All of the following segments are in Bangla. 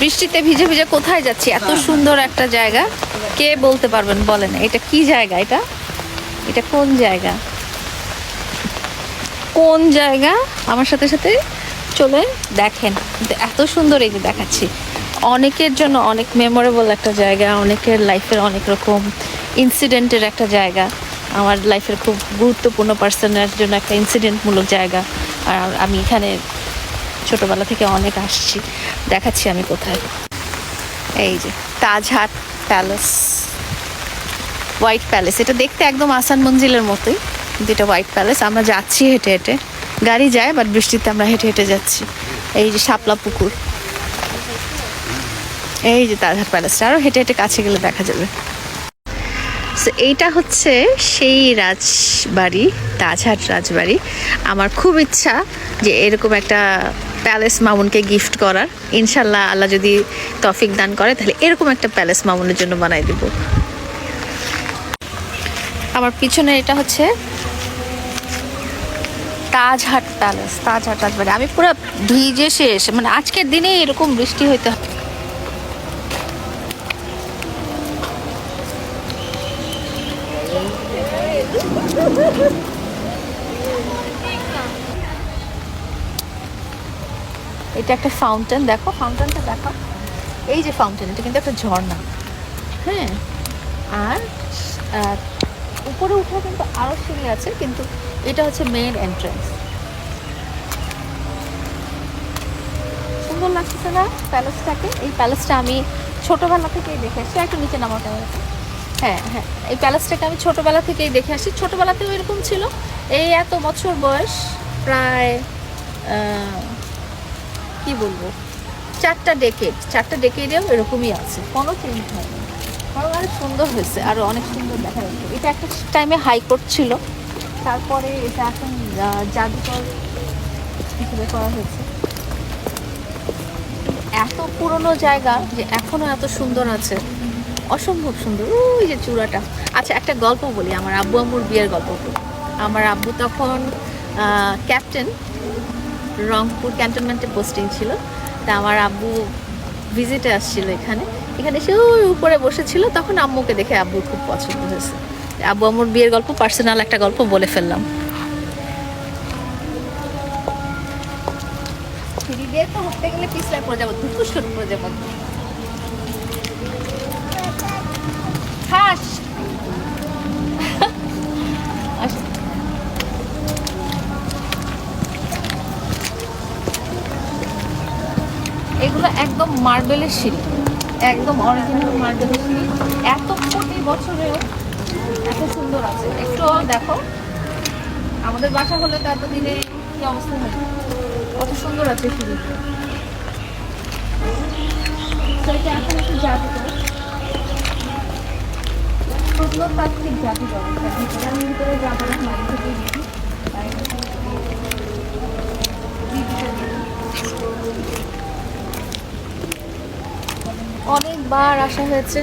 বৃষ্টিতে ভিজে ভিজে কোথায় যাচ্ছি? এত সুন্দর একটা জায়গা, কে বলতে পারবেন বলেন? এটা কি জায়গা? এটা এটা কোন জায়গা? কোন জায়গা? আমার সাথে সাথে চলে দেখেন। এত সুন্দর, এই যে দেখাচ্ছি। অনেকের জন্য অনেক মেমোরেবল একটা জায়গা, অনেকের লাইফের অনেক রকম ইনসিডেন্টের একটা জায়গা। আমার লাইফের খুব গুরুত্বপূর্ণ পার্সনের জন্য একটা ইনসিডেন্টমূলক জায়গা। আর আমি এখানে ছোটবেলা থেকে অনেক আসছি। দেখাচ্ছি আমি কোথায়। এই যে তাজহাট প্যালেস, হোয়াইট প্যালেস। এটা দেখতে একদম আসান মঞ্জিলের মতোই, কিন্তু এটা হোয়াইট প্যালেস। আমরা যাচ্ছি হেঁটে হেঁটে, গাড়ি যায় বাট বৃষ্টিতে আমরা হেঁটে হেঁটে যাচ্ছি। এই যে শাপলা পুকুর, এই যে তাজহাট প্যালেসটা, আরও হেঁটে হেঁটে কাছে গেলে দেখা যাবে। এইটা হচ্ছে সেই রাজবাড়ি, তাজহাট রাজবাড়ি। আমার খুব ইচ্ছা যে এরকম একটা প্যালেস মামুনকে গিফট করার। ইনশাল্লাহ আল্লাহ যদি তৌফিক দান করে তাহলে এরকম একটা প্যালেস মামুনের জন্য বানাই দেব। আমার পিছনে এটা হচ্ছে তাজহাট প্যালেস, তাজহাট রাজবাড়ি। আমি পুরো ভিজে শেষ, মানে আজকের দিনে এরকম বৃষ্টি হইতে হয়। এটা একটা ফাউন্টেন, দেখো ফাউন্টেনটা দেখো। এই যে ফাউন্টেন, এটা কিন্তু একটা ঝর্ণা, হ্যাঁ। আর উপরে উঠে কিন্তু আরো সিঁড়ি আছে, কিন্তু এটা হচ্ছে মেইন এন্ট্রান্স। সুন্দর লাগতেছে না প্যালেসটাকে? এই প্যালেসটা আমি ছোটবেলা থেকেই দেখে আসছি। একটু নিচে নামাতে হবে। হ্যাঁ হ্যাঁ, এই প্যালেসটাকে আমি ছোটবেলা থেকেই দেখে আসছি। ছোটবেলাতেও এরকম ছিল। এই এত বছর বয়স, প্রায় কি বলবো, 4টা ডেকেডেও এরকমই আছে, কোনো চেঞ্জ হয়নি। বরং আরো সুন্দর হয়েছে, আরো অনেক সুন্দর দেখা যাচ্ছে। এটা একটা টাইমে হাইকোর্ট ছিল, তারপরে এটা এখন জাদুঘর হিসেবে করা হয়েছে। এত পুরনো জায়গা যে এখনো এত সুন্দর আছে, অসম্ভব সুন্দর। ওই যে চূড়াটা। আচ্ছা, একটা গল্প বলি, আমার আব্বু আম্মুর বিয়ের গল্প। আমার আব্বু তখন ক্যাপ্টেন, রংপুর ক্যান্টনমেন্টে পোস্টিং ছিল। তা আমার আব্বু ভিজিটে আসছিল এখানে এসে ওই উপরে বসেছিল। তখন আম্মুকে দেখে আব্বুর খুব পছন্দ হয়েছে। আব্বু আম্মুর বিয়ের গল্প, পার্সোনাল একটা গল্প বলে ফেললাম। সিঁড়ি দিয়ে তো উঠতে গেলে পিছলায় পড়ে যাবো, ধুপুস করে পড়ে যাবো। হাস এগুলো একদম মার্বেলের সিঁড়ি, একদম অরিজিনাল মার্বেলের সিঁড়ি। এত কোটি বছরেও এত সুন্দর আছে। একটু দেখো, আমাদের বাসা হলে তো এতদিনে কি অবস্থা হয়, কত সুন্দর আছে সিঁড়িটা। সেটা এখন একটু জাদুঘর, প্রত্নতাত্ত্বিক জাদুঘর। আমি ভিতরে যাবো না, মাঝে থেকে দেখি। অনেকবার আসা হয়েছে।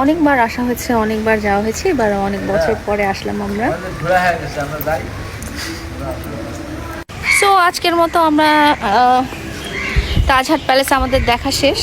অনেকবার আসা হয়েছে, অনেকবার যাওয়া হয়েছে। এবার অনেক বছর পরে আসলাম আমরা। সো আজকের মতো আমরা তাজহাট প্যালেস আমাদের দেখা শেষ।